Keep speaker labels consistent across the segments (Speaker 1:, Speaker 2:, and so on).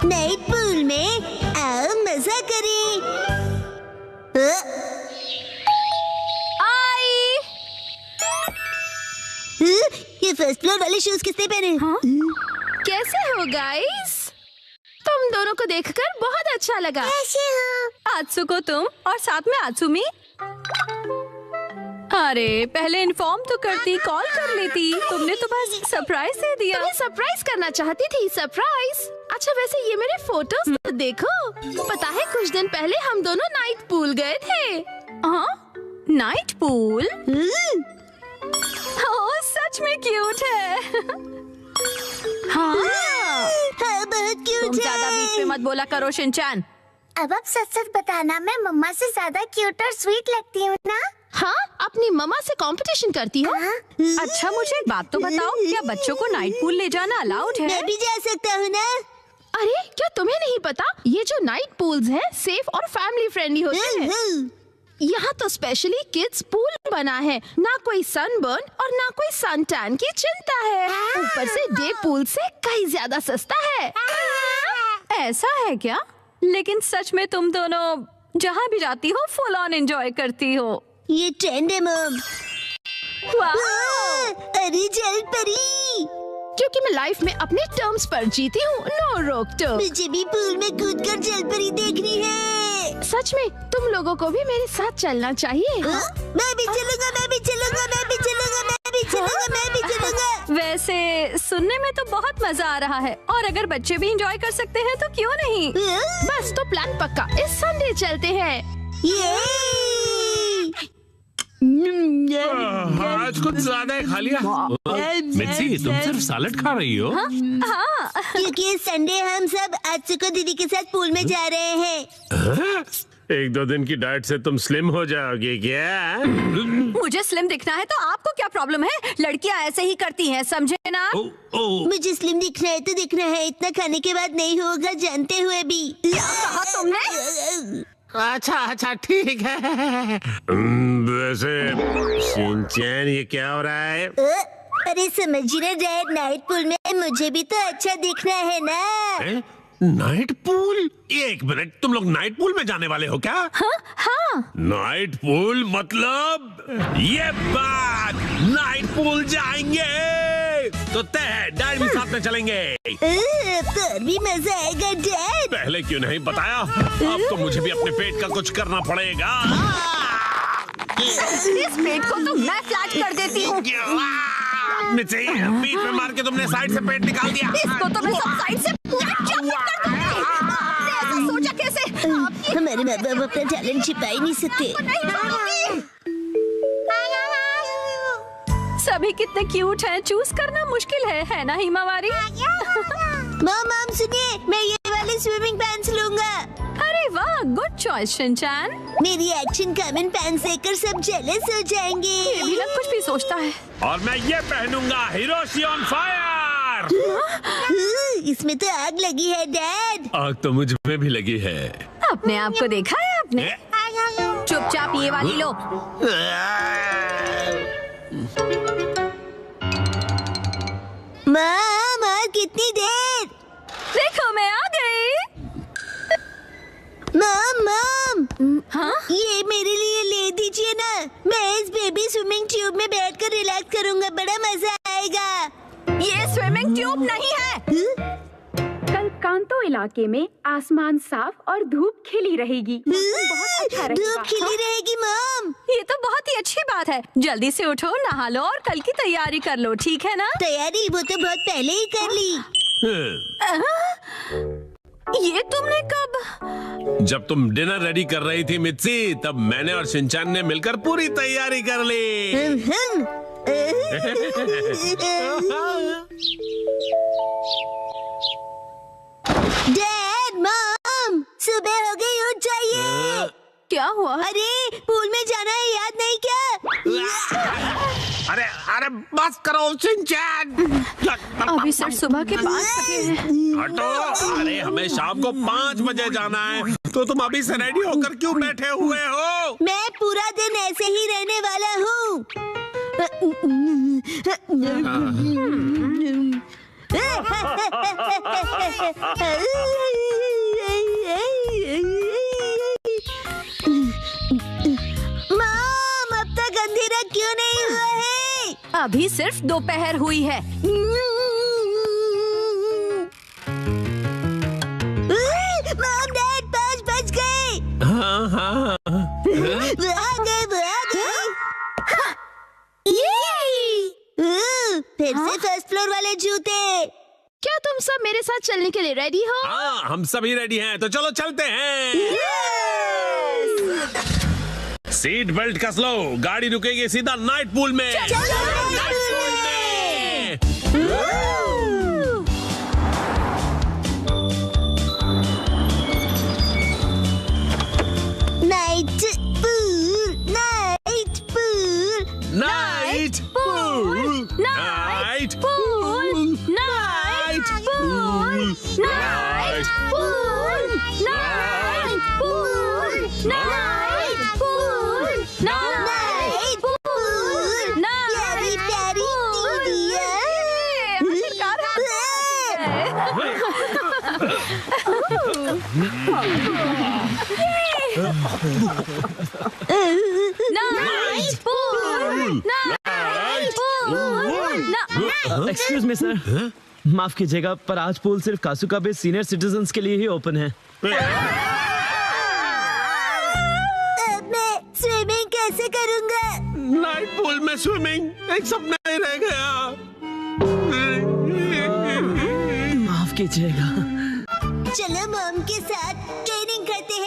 Speaker 1: Night pool में आओ मजा करें।
Speaker 2: आई।
Speaker 1: ये फर्स्ट फ्लोर वाले शूज किसने पहने?
Speaker 2: हाँ? कैसे हो गाइस? तुम दोनों को देखकर बहुत अच्छा लगा।
Speaker 1: कैसे हो?
Speaker 2: आत्सुको तुम और साथ में आत्सुमी। अरे पहले इन्फॉर्म तो करती, कॉल कर लेती। तुमने तो बस सरप्राइज दे दिया।
Speaker 3: तुम्हें सरप्राइज करना चाहती थी। सरप्राइज। अच्छा वैसे ये मेरे फोटोज देखो। पता है कुछ दिन पहले हम दोनों नाइट पूल गए थे।
Speaker 2: हाँ? Night pool? ओह सच में क्यूट है। हाँ।
Speaker 1: हाँ, बहुत क्यूट
Speaker 2: तुम ज्यादा बीच में मत बोला करो शिनचैन।
Speaker 1: अब आप सच सच बताना, मैं मम्मा से ज्यादा क्यूट और स्वीट लगती हूँ ना?
Speaker 3: हाँ अपनी मम्मा से कंपटीशन करती हो?
Speaker 2: अच्छा मुझे एक बात तो बताओ, क्या बच्चों को नाइट पूल ले जाना अलाउड है?
Speaker 1: मैं भी जा सकता हूँ ना?
Speaker 3: अरे क्या तुम्हें नहीं पता, ये जो नाइट पूल्स हैं सेफ और फैमिली फ्रेंडली होते हैं। यहाँ तो स्पेशली किड्स पूल बना है। ना कोई सनबर्न और ना कोई सन टैन की चिंता है। ऊपर से डे पूल से कहीं ज्यादा सस्ता है।
Speaker 2: ऐसा है क्या? लेकिन सच में तुम दोनों जहाँ भी जाती हो फुल ऑन एंजॉय करती हो।
Speaker 1: ये ट्रेंड है मम। अरे जल परी,
Speaker 3: क्योंकि मैं लाइफ में अपने टर्म्स पर जीती हूँ। नो रोक टोक।
Speaker 1: मुझे भी पूल में कूदकर जल परी देखनी है।
Speaker 3: सच में तुम लोगों को भी मेरे साथ चलना चाहिए।
Speaker 1: मैं भी चलूंगा, मैं भी चलूंगा, मैं भी चलूंगा, मैं भी चलूंगा, मैं भी चलूंगा।
Speaker 2: वैसे सुनने में तो बहुत मजा आ रहा है, और अगर बच्चे भी एंजॉय कर सकते हैं तो क्यों नहीं।
Speaker 3: बस तो प्लान पक्का, इस संडे चलते हैं।
Speaker 4: आज कुछ ज्यादा ही खा लिया। मिर्ची तुम सिर्फ सैलेड खा रही हो?
Speaker 2: हाँ।
Speaker 1: क्योंकि इस संडे हम सब आत्सुको दीदी के साथ पूल में जा रहे हैं।
Speaker 4: एक दो दिन की डाइट से तुम स्लिम हो जाओगे क्या?
Speaker 2: मुझे स्लिम दिखना है तो आपको क्या प्रॉब्लम है? लड़कियां ऐसे ही करती हैं, समझे ना?
Speaker 1: मुझे स्लिम दिखना है तो दिखना है, इतना खाने के बाद नहीं होगा जानते हुए भी।
Speaker 2: कहा तुमने?
Speaker 4: अच्छा ठीक है। वैसे शिनचैन ये क्या हो रहा है?
Speaker 1: अरे समझिए ना डैड, नाइट पूल में मुझे भी तो अच्छा दिखना है ना।
Speaker 4: Night pool? एक मिनट, तुम लोग नाइट पूल में जाने वाले हो क्या?
Speaker 2: हाँ।
Speaker 4: नाइट पूल मतलब ये बात, नाइट पूल जाएंगे तो तय है, डैड भी साथ में चलेंगे।
Speaker 1: तो और भी मजा आएगा डैड।
Speaker 4: पहले क्यों नहीं बताया? अब तो मुझे भी अपने पेट का कुछ करना पड़ेगा।
Speaker 2: इस पेट को तो मैं फ्लैट कर देती हूँ।
Speaker 4: मिर्ची, बीच में मार के तुमने साइड से पेट निकाल दिया।
Speaker 2: इसको तो मैं सब साइड से पूरा चॉप कर दूंगी। आपने ऐसा सोचा कैसे?
Speaker 1: हमारे माँ बाप अपना टैलेंट छिपा ही नहीं सकते।
Speaker 2: सभी कितने क्यूट हैं, चूज करना मुश्किल है ना हिमावारी?
Speaker 1: मॉम सुनिए, मैं ये वाले स्विमिंग पैंट्स लूंगा।
Speaker 2: अरे वाह, गुड चॉइस शिनचैन।
Speaker 1: मेरी एक्शन कमेंट पैंट्स देखकर सब जेलस हो जाएंगे।
Speaker 2: ये भी ना कुछ भी सोचता है।
Speaker 4: और मैं ये पहनूंगा, हिरोशी ऑन फायर।
Speaker 1: इसमें तो आग लगी है डैड।
Speaker 4: आग तो मुझ में भी लगी है।
Speaker 2: अपने आप को देखा है आपने? चुपचाप ये वाली लो।
Speaker 1: मॉम और कितनी देर?
Speaker 2: देखो मैं आ गई।
Speaker 1: मॉम
Speaker 2: हाँ?
Speaker 1: ये मेरे लिए ले दीजिए ना। मैं इस बेबी स्विमिंग ट्यूब में बैठकर रिलैक्स करूंगा, बड़ा मजा आएगा।
Speaker 2: ये स्विमिंग ट्यूब नहीं है।
Speaker 5: कल कांतो इलाके में आसमान साफ और धूप खिली रहेगी। बहुत अच्छा रहेगा।
Speaker 1: धूप खिली रहेगी मॉम।
Speaker 2: ये तो बहुत ही अच्छी बात है। जल्दी से उठो, नहा लो और कल की तैयारी कर लो, ठीक है ना?
Speaker 1: तैयारी वो तो बहुत पहले ही कर ली।
Speaker 2: ये तुमने कब?
Speaker 4: जब तुम डिनर रेडी कर रही थी मिर्ची, तब मैंने और शिनचैन ने मिलकर पूरी तैयारी कर ली।
Speaker 1: डैड मॉम सुबह हो गई, उठ जाइए।
Speaker 2: क्या हुआ?
Speaker 1: अरे पूल में जाना है, याद नहीं क्या?
Speaker 4: अरे बस करो शिनचैन।
Speaker 2: अभी सिर्फ सुबह के 5 बजे हैं।
Speaker 4: हटो। अरे हमें शाम को 5 बजे जाना है, तो तुम अभी से रेडी होकर क्यों बैठे हुए हो?
Speaker 1: मैं पूरा दिन ऐसे ही रहने वाला हूँ।
Speaker 2: अभी सिर्फ दोपहर हुई है।
Speaker 1: मॉम डैड 5 बज गए।
Speaker 4: हाँ हाँ
Speaker 1: वो आ गए। फिर से फर्स्ट फ्लोर वाले जूते।
Speaker 3: क्या तुम सब मेरे साथ चलने के लिए रेडी हो?
Speaker 4: हाँ, हम सभी रेडी हैं, तो चलो चलते हैं। सीट बेल्ट कस लो, गाड़ी रुकेगी सीधा नाइट पूल में।
Speaker 1: Night pool, night pool,
Speaker 4: night pool, night pool,
Speaker 2: night pool, night pool, night pool, night pool,
Speaker 1: night pool. प्यारी प्यारी दीदियाँ।
Speaker 2: Night pool, night pool.
Speaker 6: Excuse me sir, माफ कीजिएगा पर आज पूल सिर्फ कासुका बे सीनियर सिटीजन्स के लिए ही ओपन है।
Speaker 1: अब मैं स्विमिंग कैसे करूँगा?
Speaker 4: नाइट पूल में स्विमिंग एक सपना ही रह गया।
Speaker 6: माफ कीजिएगा।
Speaker 1: चलो मॉम के साथ ट्रेनिंग करते हैं।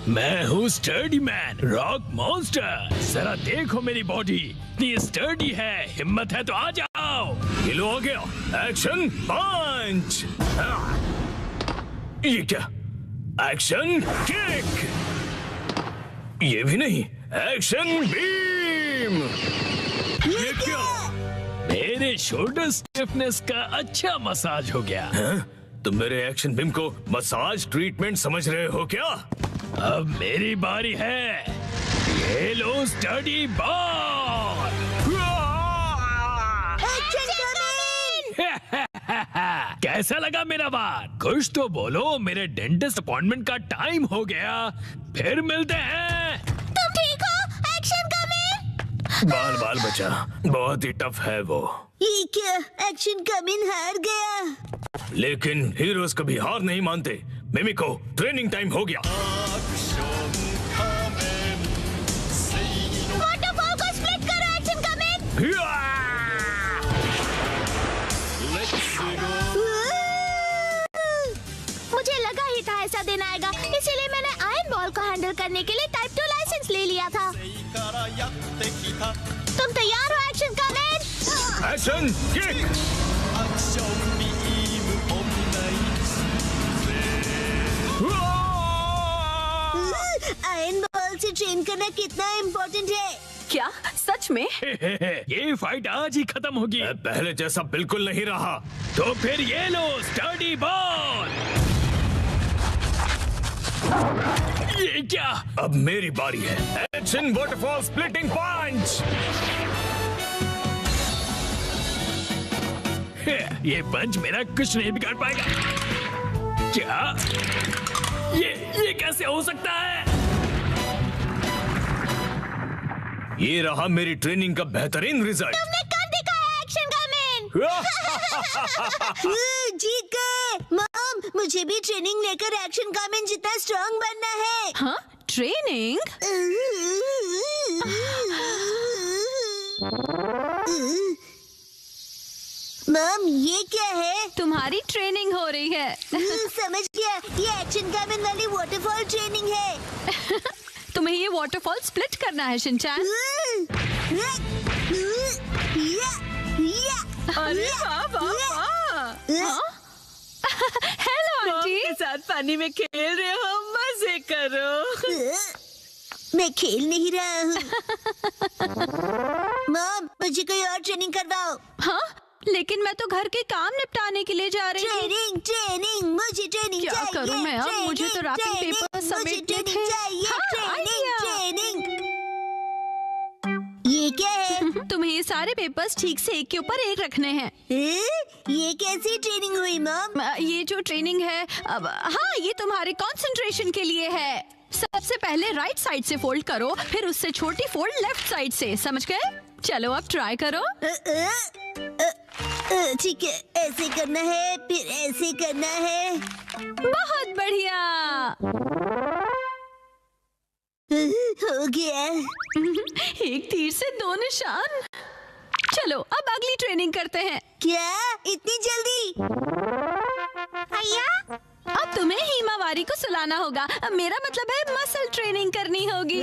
Speaker 7: मैं हूँ स्टर्डी मैन, रॉक मॉन्स्टर। जरा देखो मेरी बॉडी इतनी स्टर्डी है, हिम्मत है तो आ जाओ। ये लो आ गया, एक्शन पंच। ये क्या? Action kick. ये भी नहीं, एक्शन बीम। ये क्या? मेरे शोल्डर स्टिफनेस का अच्छा मसाज हो गया। तुम मेरे एक्शन बीम को मसाज ट्रीटमेंट समझ रहे हो क्या? अब मेरी बारी है। ये लो स्टडी बॉल। कैसा लगा मेरा बात? कुछ तो बोलो, मेरे डेंटिस्ट अपॉइंटमेंट का टाइम हो गया। फिर मिलते हैं।
Speaker 1: तुम ठीक हो? Action coming.
Speaker 7: बाल बाल बचा, बहुत ही टफ है वो।
Speaker 1: ये क्या? एक्शन कमिंग हार गया।
Speaker 7: लेकिन हीरोज कभी हार नहीं मानते। मिमिको, ट्रेनिंग टाइम हो गया।
Speaker 1: वाटरफॉल को स्प्लिट करो, एक्शन कमिंग। मुझे लगा ही था ऐसा दिन आएगा, इसीलिए मैंने आयरन बॉल को हैंडल करने के लिए टाइप 2 लाइसेंस ले लिया था। तुम तैयार हो action coming?
Speaker 7: Action kick.
Speaker 1: Iron ball से ट्रेन करना कितना इम्पोर्टेंट है।
Speaker 2: क्या सच में?
Speaker 7: ये फाइट आज ही खत्म होगी। पहले जैसा बिल्कुल नहीं रहा। तो फिर ये लो स्टडी बॉल। ये क्या? अब मेरी बारी है। एक्शन वाटरफॉल स्प्लिटिंग पंच। ये पंच मेरा कुछ नहीं बिगाड़ पाएगा। क्या? ये कैसे हो सकता है? ये रहा मेरी ट्रेनिंग का बेहतरीन रिजल्ट।
Speaker 1: तुमने कर दिखाया एक्शन कमिंग। जीत गए। मॉम, मुझे भी ट्रेनिंग लेकर एक्शन कमिंग जितना स्ट्रांग बनना है।
Speaker 2: हाँ, ट्रेनिंग?
Speaker 1: मॉम, ये क्या है?
Speaker 2: तुम्हारी ट्रेनिंग हो रही है।
Speaker 1: समझ गया, ये एक्शन कमिंग वाली वाटरफॉल ट्रेनिंग है।
Speaker 2: तुम्हें ये वाटरफॉल स्प्लिट करना है शिनचैन। अरे वाह वाह वाह। Hello aunty.
Speaker 8: के साथ पानी में खेल रहे हो, मजे करो।
Speaker 1: मैं खेल नहीं रहा हूँ। मॉम, मुझे कोई और ट्रेनिंग करवाओ।
Speaker 2: हाँ, लेकिन मैं तो घर के काम निपटाने के लिए जा रही हूँ।
Speaker 1: ट्रेनिंग ट्रेनिंग, मुझे ट्रेनिंग
Speaker 2: क्या
Speaker 1: चाहिए।
Speaker 2: करूं मैं अब?
Speaker 1: ट्रेनिंग,
Speaker 2: मुझे तो रैपिंग
Speaker 1: ट्रेनिंग,
Speaker 2: पेपर
Speaker 1: मुझे
Speaker 2: समेटने
Speaker 1: ट्रेनिंग
Speaker 2: थे।
Speaker 1: चाहिए।
Speaker 2: हाँ,
Speaker 1: ट्रेनिंग ट्रेनिंग। ये क्या है?
Speaker 2: तुम्हें ये सारे पेपर्स ठीक से एक के ऊपर एक रखने हैं।
Speaker 1: ये कैसी ट्रेनिंग हुई मॉम?
Speaker 2: ये जो ट्रेनिंग है, अब हाँ, ये तुम्हारे कंसंट्रेशन के लिए है। सबसे पहले राइट साइड से फोल्ड करो, फिर उससे छोटी फोल्ड लेफ्ट साइड से, समझ गए? चलो अब ट्राई करो।
Speaker 1: ठीक है, ऐसे करना है, फिर ऐसे करना है।
Speaker 2: बहुत बढ़िया।
Speaker 1: हो गया।
Speaker 2: एक तीर से 2 निशान। चलो अब अगली ट्रेनिंग करते हैं।
Speaker 1: क्या इतनी जल्दी?
Speaker 2: अब तुम्हें हिमावारी को सुलाना होगा। मेरा मतलब है मसल ट्रेनिंग करनी होगी।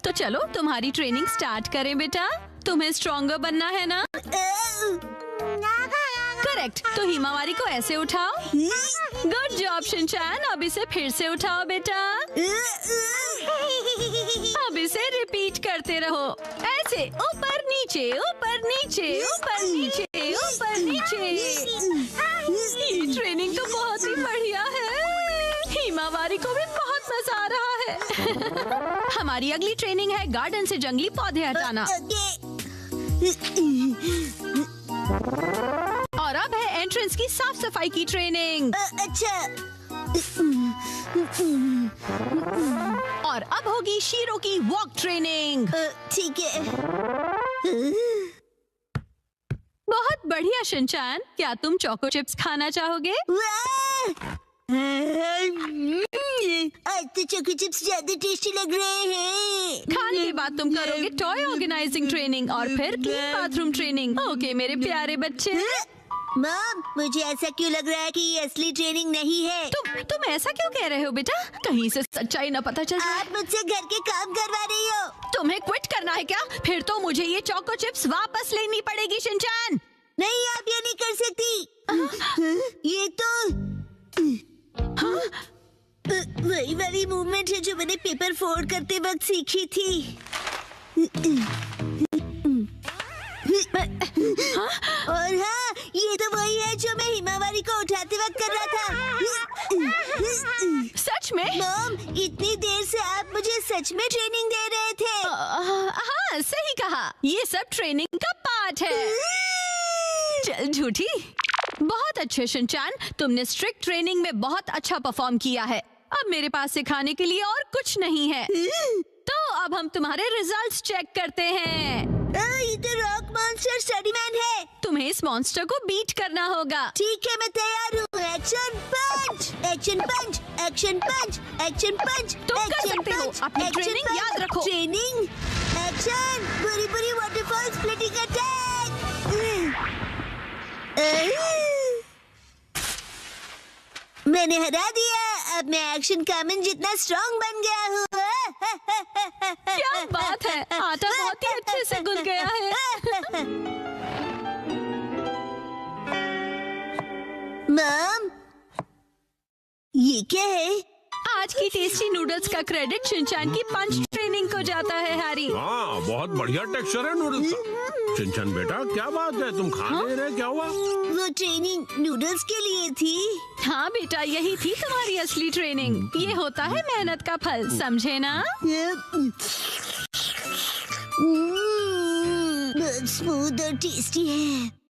Speaker 2: तो चलो तुम्हारी ट्रेनिंग स्टार्ट करें बेटा। तुम्हें स्ट्रॉन्गर बनना है ना? करेक्ट। तो हिमावारी को ऐसे उठाओ। Good job Shinchan. अब इसे फिर से उठाओ बेटा। अब इसे रिपीट करते रहो, ऐसे ऊपर नीचे ऊपर नीचे ऊपर नीचे ऊपर नीचे। ये ट्रेनिंग तो बहुत ही बढ़िया है। हिमावारी को भी बहुत मजा आ रहा है। हमारी अगली ट्रेनिंग है गार्डन से जंगली पौधे हटाना। और अब है एंट्रेंस की साफ सफाई की ट्रेनिंग।
Speaker 1: अच्छा।
Speaker 2: और अब होगी शीरो की वॉक ट्रेनिंग।
Speaker 1: ठीक है।
Speaker 2: बहुत बढ़िया शिनचैन। क्या तुम चोको चिप्स खाना चाहोगे?
Speaker 1: आज तो चोको चिप्स ज्यादा टेस्टी लग रहे हैं।
Speaker 2: खाने के बाद तुम करोगे टॉय ऑर्गेनाइजिंग ट्रेनिंग और फिर क्लीन बाथरूम ट्रेनिंग। ओके मेरे प्यारे बच्चे।
Speaker 1: मॉम, मुझे ऐसा क्यों लग रहा है कि ये असली ट्रेनिंग नहीं है?
Speaker 2: तुम ऐसा क्यों कह रहे हो बेटा? कहीं से सच्चाई न पता चल जाए।
Speaker 1: आप मुझसे घर के काम करवा रही हो।
Speaker 2: तुम्हें क्विट करना है क्या? फिर तो मुझे ये चोको चिप्स वापस लेनी पड़ेगी शिनचैन।
Speaker 1: नहीं, आप ये नहीं कर सकती। ये तो वही वाली मूवमेंट है जो मैंने पेपर फोल्ड करते वक्त सीखी थी। और हाँ, ये तो वही है जो मैं हिमावारी को उठाते वक्त कर रहा था।
Speaker 2: सच में?
Speaker 1: मॉम, इतनी देर से आप मुझे सच में ट्रेनिंग दे रहे थे।
Speaker 2: हाँ सही कहा। ये सब ट्रेनिंग का पार्ट है। चल झूठी। बहुत अच्छे शिनचैन, तुमने स्ट्रिक्ट ट्रेनिंग में बहुत अच्छा परफॉर्म किया है। अब मेरे पास सिखाने के लिए और कुछ नहीं है। तो अब हम तुम्हारे रिजल्ट्स चेक करते हैं।
Speaker 1: ये तो रॉक मॉन्स्टर स्टडीमैन है।
Speaker 2: तुम्हें इस मॉन्स्टर को बीट करना होगा।
Speaker 1: ठीक है, मैं तैयार हूँ। एक्शन पंच, एक्शन पंच, एक्शन पंच, एक्शन पंच।
Speaker 2: तुम कर सकते हो। अपनी ट्रेनिंग याद रखो।
Speaker 1: ट्रेनिंग, एक्शन, बुरी बुरी वाटरफॉल स्प्लिटिंग अटैक। मैंने हरा दिया। अब मैं एक्शन कामन जितना स्ट्रॉन्ग बन गया हूँ।
Speaker 2: क्या बात है, आटा बहुत ही अच्छे से गुल गया है।
Speaker 1: मॉम, ये क्या है?
Speaker 2: आज की टेस्टी नूडल्स का क्रेडिट शिनचैन की पंच ट्रेनिंग को जाता है हैरी।
Speaker 4: हाँ, बहुत बढ़िया टेक्सचर है नूडल्स का। शिनचैन बेटा, क्या बात है, तुम खा नहीं रहे? क्या हुआ?
Speaker 1: वो ट्रेनिंग नूडल्स के लिए थी।
Speaker 2: हाँ बेटा, यही थी तुम्हारी असली ट्रेनिंग। ये होता है मेहनत का फल, समझे ना?
Speaker 1: बहुत स्मूथ और टेस्टी है।